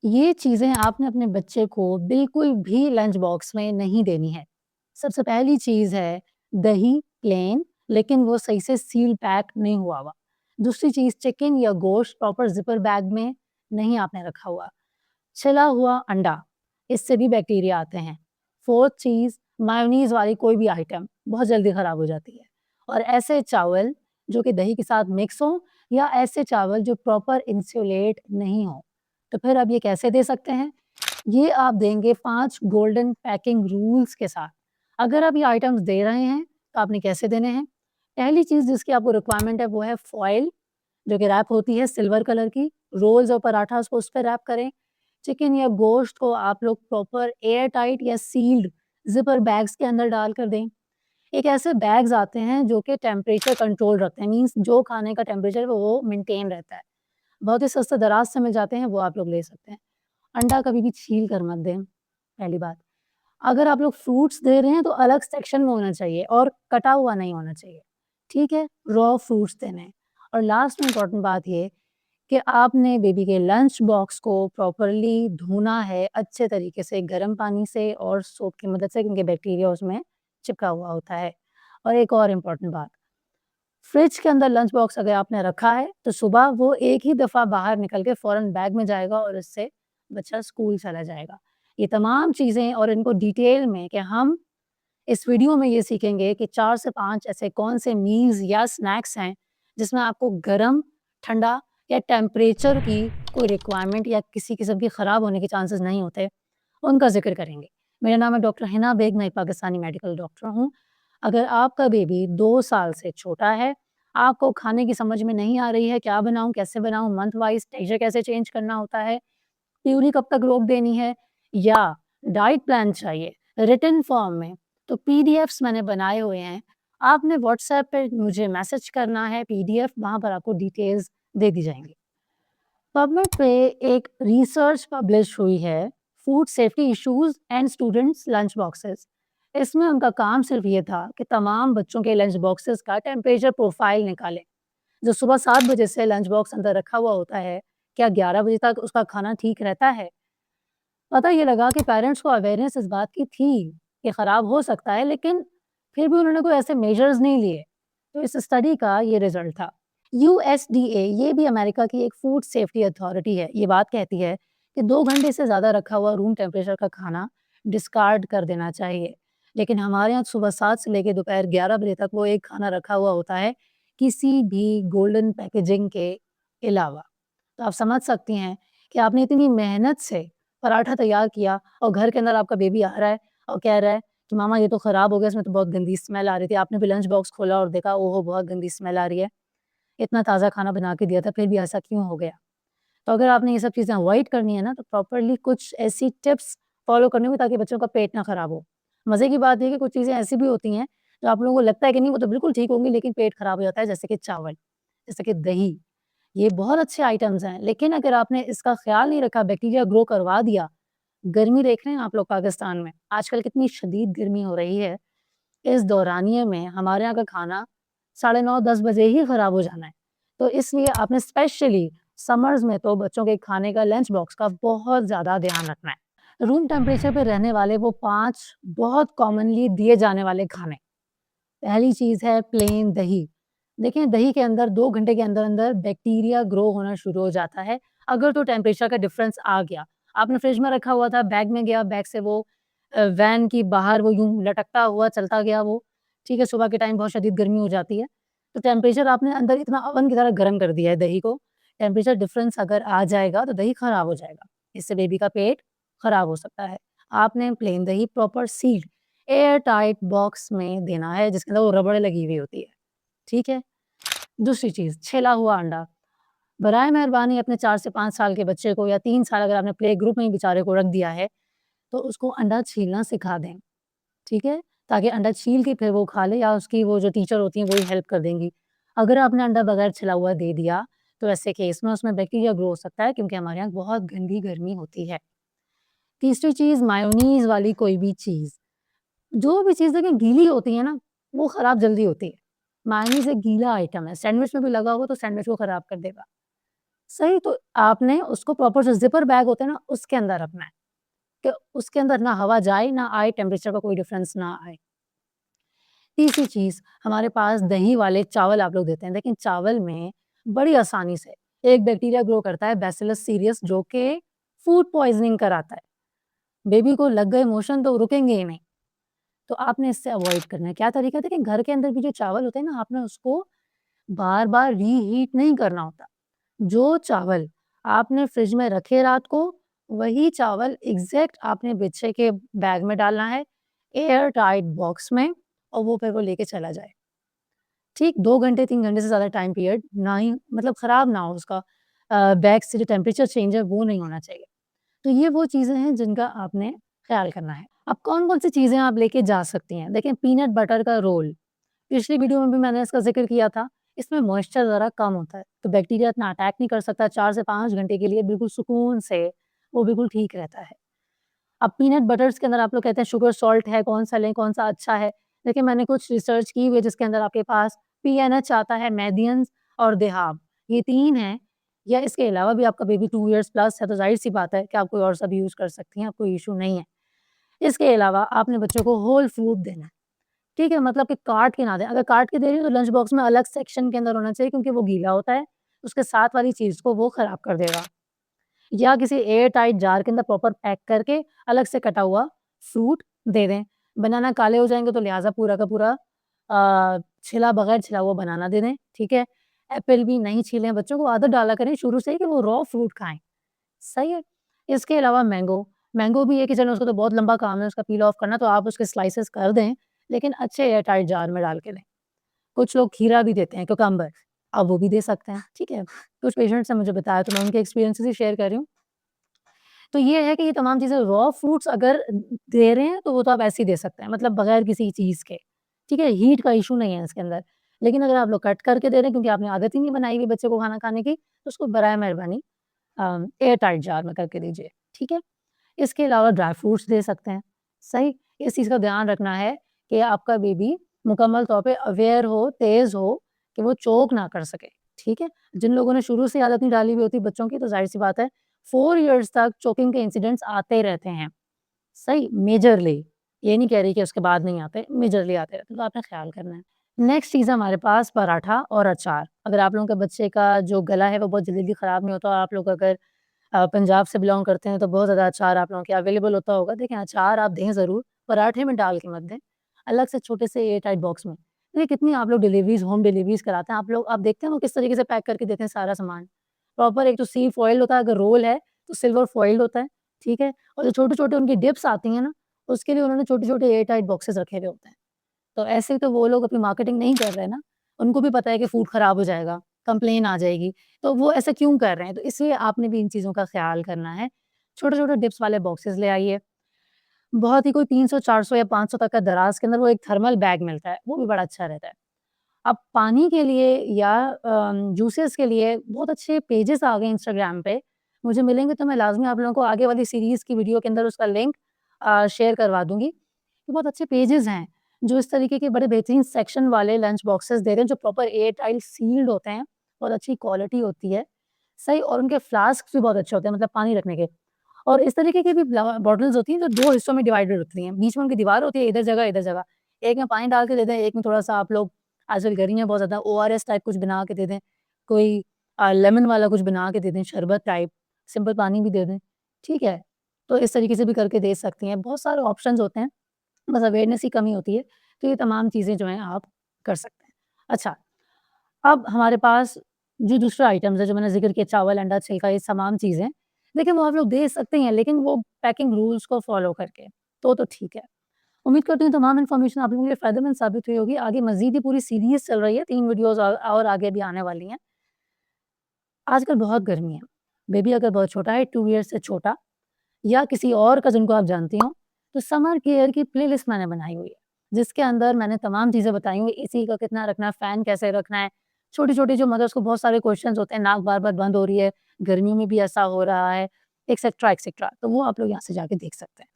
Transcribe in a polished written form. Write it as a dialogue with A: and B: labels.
A: ये चीज़ें आपने अपने बच्चे को बिल्कुल भी लंच बॉक्स में नहीं देनी है। सबसे पहली चीज़ है दही प्लेन, लेकिन वो सही से सील पैक नहीं हुआ हुआ। दूसरी चीज़ चिकन या गोश्त प्रॉपर ज़िपर बैग में नहीं आपने रखा हुआ। छिला हुआ अंडा, इससे भी बैक्टीरिया आते हैं। फोर्थ चीज़ मायोनीज़ वाली कोई भी आइटम बहुत जल्दी ख़राब हो जाती है। और ऐसे चावल जो कि दही के साथ मिक्स हों या ऐसे चावल जो प्रॉपर इंसुलेट नहीं हों। तो फिर आप ये कैसे दे सकते हैं? ये आप देंगे 5 गोल्डन पैकिंग रूल्स के साथ। अगर आप ये आइटम्स दे रहे हैं, तो आपने कैसे देने हैं? पहली चीज़ जिसकी आपको रिक्वायरमेंट है वो है फॉइल, जो कि रैप होती है सिल्वर कलर की। रोल्स और पराठास को उस पे रैप करें। चिकन या गोश्त को आप लोग प्रॉपर एयर टाइट या सील्ड ज़िपर बैग्स के अंदर डाल कर दें। एक ऐसे बैग्स आते हैं जो कि टेम्परेचर कंट्रोल रखते हैं, मीन्स जो खाने का टेम्परेचर है वो मेंटेन रहता है। बहुत ही सस्ते दराज से मिल जाते हैं, वो आप लोग ले सकते हैं। अंडा कभी भी छील कर मत दें, पहली बात। अगर आप लोग फ्रूट्स दे रहे हैं तो अलग सेक्शन में होना चाहिए और कटा हुआ नहीं होना चाहिए, ठीक है? रॉ फ्रूट्स देने हैं। और लास्ट में इम्पोर्टेंट बात ये कि आपने बेबी के लंच बॉक्स को प्रॉपरली धोना है अच्छे तरीके से गर्म पानी से और सोप की मदद से, क्योंकि बैक्टीरिया उसमें चिपका हुआ होता है। और एक और इम्पोर्टेंट बात, फ्रिज के अंदर लंच बॉक्स अगर आपने रखा है, तो सुबह वो एक ही दफ़ा बाहर निकल के फ़ौरन बैग में जाएगा और इससे बच्चा स्कूल चला जाएगा। ये तमाम चीज़ें और इनको डिटेल में कि हम इस वीडियो में ये सीखेंगे कि 4 से 5 ऐसे कौन से मील्स या स्नैक्स हैं, जिसमें आपको गरम, ठंडा या टेम्परेचर की कोई रिक्वायरमेंट या किसी किस्म की ख़राब होने के चांसेस नहीं होते, उनका ज़िक्र करेंगे। मेरा नाम है डॉक्टर हिना बेग, मैं एक पाकिस्तानी मेडिकल डॉक्टर हूँ। अगर आपका बेबी 2 साल से छोटा है, आपको खाने की समझ में नहीं आ रही है, क्या बनाऊँ, कैसे बनाऊँ, मंथ वाइज़ टेक्सचर कैसे चेंज करना होता है, प्यूरी कब तक रोक देनी है या डाइट प्लान चाहिए रिटन फॉर्म में, तो पीडीएफ्स मैंने बनाए हुए हैं। आपने व्हाट्सएप पे मुझे मैसेज करना है पीडीएफ, वहाँ पर आपको डिटेल्स दे दी जाएँगी। पबमेड पे एक रिसर्च पब्लिश हुई है, food safety issues and students lunch boxes. इसमें उनका काम सिर्फ ये था कि तमाम बच्चों के लंच बॉक्सेस का टेम्परेचर प्रोफाइल निकालें। जो सुबह 7 बजे से लंच बॉक्स अंदर रखा हुआ होता है, क्या 11 बजे तक उसका खाना ठीक रहता है? पता ये लगा कि पेरेंट्स को अवेयरनेस इस बात की थी कि खराब हो सकता है, लेकिन फिर भी उन्होंने कोई ऐसे मेजर्स नहीं लिए। तो इस स्टडी का ये रिजल्ट था। यूएसडीए, ये भी अमेरिका की एक फूड सेफ्टी अथॉरिटी है, ये बात कहती है कि 2 घंटे से ज़्यादा रखा हुआ रूम टेम्परेचर का खाना डिस्कार्ड कर देना चाहिए। लेकिन हमारे यहाँ सुबह 7 से लेके दोपहर 11 बजे तक वो एक खाना रखा हुआ होता है, किसी भी गोल्डन पैकेजिंग के अलावा। तो आप समझ सकती हैं कि आपने इतनी मेहनत से पराठा तैयार किया और घर के अंदर आपका बेबी आ रहा है और कह रहा है कि मामा ये तो खराब हो गया, इसमें तो बहुत गंदी स्मेल आ रही थी। आपने भी लंच बॉक्स खोला और देखा, ओहो! बहुत गंदी स्मेल आ रही है। इतना ताज़ा खाना बना के दिया था, फिर भी ऐसा क्यों हो गया? तो अगर आपने ये सब चीज़ें अवॉइड करनी है ना, तो प्रॉपरली कुछ ऐसी टिप्स फ़ॉलो करनी होगी ताकि बच्चों का पेट ना खराब हो। मज़े की बात ये है कि कुछ चीज़ें ऐसी भी होती हैं, जो आप लोगों को लगता है कि नहीं वो तो बिल्कुल ठीक होंगी, लेकिन पेट खराब हो जाता है, जैसे कि चावल, जैसे कि दही। ये बहुत अच्छे आइटम्स हैं, लेकिन अगर आपने इसका ख़्याल नहीं रखा, बैक्टीरिया ग्रो करवा दिया। गर्मी देख रहे हैं आप लोग पाकिस्तान में, आजकल कितनी शदीद गर्मी हो रही है। इस दौरानिये में हमारे यहाँ का खाना साढ़े 9-10 बजे ही खराब हो जाना है। तो इसलिए आपने स्पेशली समर्स में तो बच्चों के खाने का लंच बॉक्स का बहुत ज़्यादा ध्यान रखना है। रूम टेम्परेचर पे रहने वाले वो 5 बहुत कॉमनली दिए जाने वाले खाने। पहली चीज़ है प्लेन दही। देखिए दही के अंदर 2 घंटे के अंदर-अंदर बैक्टीरिया ग्रो होना शुरू हो जाता है, अगर तो टेम्परेचर का डिफरेंस आ गया। आपने फ्रिज में रखा हुआ था, बैग में गया, बैग से वो वैन की बाहर वो यूँ लटकता हुआ चलता गया वो, ठीक है? सुबह के टाइम बहुत शदीद गर्मी हो जाती है, तो टेम्परेचर आपने अंदर इतना ओवन की तरह गरम कर दिया है दही को, टेम्परेचर डिफरेंस अगर आ जाएगा तो दही खराब हो जाएगा, इससे बेबी का पेट खराब हो सकता है। आपने प्लेन दही proper sealed airtight box में देना है, जिसके अंदर वो रबड़ लगी हुई होती है, ठीक है? दूसरी चीज़, छिला हुआ अंडा। बराए मेहरबानी अपने 4 से 5 साल के बच्चे को या 3 साल अगर आपने प्ले ग्रुप में ही बेचारे को रख दिया है, तो उसको अंडा छीलना सिखा दें, ठीक है? ताकि अंडा छील के फिर वो खा ले या उसकी वो जो टीचर होती हैं, वही हेल्प कर देंगी। अगर आपने अंडा बगैर छिला हुआ दे दिया, तो ऐसे केस में उसमें बैक्टीरिया ग्रो हो सकता है, क्योंकि हमारे यहाँ बहुत गंदी गर्मी होती है। तीसरी चीज़, मायोनीज़ वाली कोई भी चीज़। जो भी चीज़ देखिए गीली होती है ना, वो खराब जल्दी होती है। मायोनीज़ एक गीला आइटम है, सैंडविच में भी लगा होगा तो सैंडविच को खराब कर देगा। सही, तो आपने उसको प्रॉपर जो ज़िपर बैग होते हैं ना, उसके अंदर रखना है, कि उसके अंदर ना हवा जाए, ना आए, टेम्परेचर का कोई डिफ़रेंस ना आए। तीसरी चीज़, हमारे पास दही वाले चावल आप लोग देते हैं, लेकिन चावल में बड़ी आसानी से एक बैक्टीरिया ग्रो करता है, बैसिलस सीरियस, जो कि फूड पॉइज़निंग कराता है। बेबी को लग गए मोशन तो रुकेंगे ही नहीं, तो आपने इससे अवॉइड करना है। क्या तरीका है? देखिए, घर के अंदर भी जो चावल होते हैं ना, आपने उसको बार-बार रीहीट नहीं करना होता। जो चावल आपने फ्रिज में रखे रात को, वही चावल एग्ज़ैक्ट आपने बच्चे के बैग में डालना है, एयर टाइट बॉक्स में, और वो फिर वो लेके चला जाए। ठीक 2 घंटे 3 घंटे से ज़्यादा टाइम पीरियड ना ही, मतलब खराब ना हो उसका, बैग से जो टेम्परेचर चेंज है वो नहीं होना चाहिए। तो ये वो चीज़ें हैं जिनका आपने ख़्याल करना है। अब कौन-कौन सी चीज़ें आप लेके जा सकती हैं? देखिए, पीनट बटर का रोल, पिछली वीडियो में भी मैंने इसका ज़िक्र किया था, इसमें मॉइस्चर ज़रा कम होता है, तो बैक्टीरिया इतना अटैक नहीं कर सकता, 4 से 5 घंटे के लिए बिल्कुल सुकून से वो बिल्कुल ठीक रहता है। अब पीनट बटर्स के अंदर आप लोग कहते हैं शुगर सॉल्ट है, कौन-सा लें, कौन-सा अच्छा है? देखिए, मैंने कुछ रिसर्च की हुई है जिसके अंदर आपके पास पीएनएच आता है, मेडियंस और देहाब, ये 3 हैं, या इसके अलावा भी आपका बेबी 2 इयर्स प्लस है तो ज़ाहिर-सी बात है कि आप कोई और सा भी यूज़ कर सकती हैं, कोई इश्यू नहीं है। इसके अलावा आपने बच्चों को होल फ्रूट देना है, ठीक है? मतलब कि काट के ना दें, अगर काट के दे रही हो तो लंच बॉक्स में अलग सेक्शन के अंदर होना चाहिए, क्योंकि वो गीला होता है, उसके साथ वाली चीज़ को वो खराब कर देगा। या किसी एयर टाइट जार के अंदर प्रॉपर पैक करके अलग से कटा हुआ फ्रूट दे दें। बनाना काले हो जाएँगे तो लिहाज़ा पूरा का पूरा छिला, बगैर छिला हुआ बनाना दे दें, ठीक है? एप्पल भी नहीं छीलें, बच्चों को आदत डाला करें शुरू से ही कि वो रॉ फ्रूट खाएँ, सही है? इसके अलावा मैंगो, मैंगो भी है कि चलो उसको तो बहुत लंबा काम है उसका पील ऑफ करना, तो आप उसके स्लाइसेस कर दें, लेकिन अच्छे एयर टाइट जार में डाल के दें। कुछ लोग खीरा भी देते हैं, क्यूकम्बर, आप वो भी दे सकते हैं, ठीक है? कुछ पेशेंट्स ने मुझे बताया तो मैं उनके एक्सपीरियंसेस ही शेयर कर रही हूँ। तो ये है कि ये तमाम चीज़ें, रॉ फ्रूट्स अगर दे रहे हैं, तो वो तो आप ऐसे ही दे सकते हैं, मतलब बगैर किसी चीज़ के, ठीक है? हीट का इश्यू नहीं है इसके अंदर। लेकिन अगर आप लोग कट करके दे रहे हैं क्योंकि आपने आदत ही नहीं बनाई हुई बच्चे को खाना खाने की, तो उसको बराए मेहरबानी एयर टाइट जार में करके दीजिए, ठीक है? इसके अलावा ड्राई फ्रूट्स दे सकते हैं, सही? इस चीज़ का ध्यान रखना है कि आपका बेबी मुकम्मल तौर पे अवेयर हो, तेज़ हो, कि वो चोक ना कर सके, ठीक है? जिन लोगों ने शुरू से आदत नहीं डाली हुई होती बच्चों की, तो ज़ाहिर-सी बात है 4 इयर्स तक चोकिंग के इंसिडेंट्स आते रहते हैं, सही? मेजरली, ये नहीं कह रही कि उसके बाद नहीं आते, मेजरली आते रहते हैं, तो आपने ख़्याल करना है। नेक्स्ट चीज़ है हमारे पास पराठा और अचार। अगर आप लोगों के बच्चे का जो गला है वो बहुत जल्दी-जल्दी ख़राब नहीं होता, और आप लोग अगर पंजाब से बिलॉन्ग करते हैं तो बहुत ज़्यादा अचार आप लोगों के अवेलेबल होता होगा। देखिए, अचार आप दें ज़रूर, पराठे में डाल के मत दें, अलग से छोटे से एयर टाइट बॉक्स में। देखिए, कितनी आप लोग डिलीवरीज़, होम डिलीवरीज़ कराते हैं, आप देखते हैं वो किस तरीके से पैक करके देते हैं सारा सामान। प्रॉपर एक तो सी फॉइल होता है, अगर रोल है तो सिल्वर फॉइल्ड होता है, ठीक है? और जो छोटे-छोटे उनकी डिप्स आती हैं ना, उसके लिए उन्होंने छोटे-छोटे एयर टाइट बॉक्सेस रखे हुए होते हैं। तो ऐसे ही तो वो लोग अपनी मार्केटिंग नहीं कर रहे हैं ना, उनको भी पता है कि फूड खराब हो जाएगा, कंप्लेन आ जाएगी, तो वो ऐसा क्यों कर रहे हैं? तो इसलिए आपने भी इन चीज़ों का ख़्याल करना है। छोटे-छोटे डिप्स वाले बॉक्सेस ले आइए। बहुत ही कोई 300, 400 या 500 तक का दराज़ के अंदर वो एक थर्मल बैग मिलता है, वो भी बड़ा अच्छा रहता है। अब पानी के लिए या जूसेस के लिए बहुत अच्छे पेजेज़ आ गए इंस्टाग्राम पे, मुझे मिलेंगे तो मैं लाज़मी आप लोगों को आगे वाली सीरीज़ की वीडियो के अंदर उसका लिंक शेयर करवा दूँगी। ये बहुत अच्छे पेजेज़ हैं, जो इस तरीके के बड़े बेहतरीन सेक्शन वाले लंच बॉक्सेस दे रहे हैं, जो प्रॉपर एयर टाइट सील्ड होते हैं, बहुत अच्छी क्वालिटी होती है, सही, और उनके फ्लास्क्स भी बहुत अच्छे होते हैं, मतलब पानी रखने के। और इस तरीके की भी बॉटल्स होती हैं जो 2 हिस्सों में डिवाइडेड होती हैं, बीच में उनकी दीवार होती है, इधर जगह, इधर जगह। एक में पानी डाल के दे दें, एक में थोड़ा-सा आप लोग, आजकल गर्मी है बहुत ज़्यादा, ओआरएस टाइप कुछ बना के दे दें, कोई लेमन वाला कुछ बना के दे दें, शरबत टाइप, सिंपल पानी भी दे दें, ठीक है? तो इस तरीके से भी करके दे सकती हैं, बहुत सारे ऑप्शंस होते हैं, बस अवेयरनेस की कमी होती है, तो ये तमाम चीज़ें जो हैं आप कर सकते हैं। अच्छा, अब हमारे पास जो दूसरा आइटम्स है, जो मैंने ज़िक्र किया, चावल, अंडा, छिलका, ये तमाम चीज़ें, देखिए वो आप लोग दे सकते हैं, लेकिन वो पैकिंग रूल्स को फ़ॉलो करके, तो ठीक है। उम्मीद करती हूँ तमाम इन्फॉर्मेशन आप लोगों के लिए फ़ायदेमंद साबित हुई होगी। आगे मज़ीद ही पूरी सीरीज़ चल रही है, 3 वीडियोज़ और आगे भी आने वाली हैं। आजकल बहुत गर्मी है, बेबी अगर बहुत छोटा है, 2 ईयर्स से छोटा, या किसी और का जिनको आप जानती हो, तो समर केयर की प्लेलिस्ट मैंने बनाई हुई है, जिसके अंदर मैंने तमाम चीज़ें बताई हुई, एसी का कितना रखना है, फ़ैन कैसे रखना है, छोटी-छोटी जो मदर्स को बहुत सारे क्वेश्चन्स होते हैं, नाक बार-बार बंद हो रही है, गर्मियों में भी ऐसा हो रहा है, एक्सेट्रा, एक्सेट्रा। तो वो आप लोग यहाँ से जाके देख सकते हैं।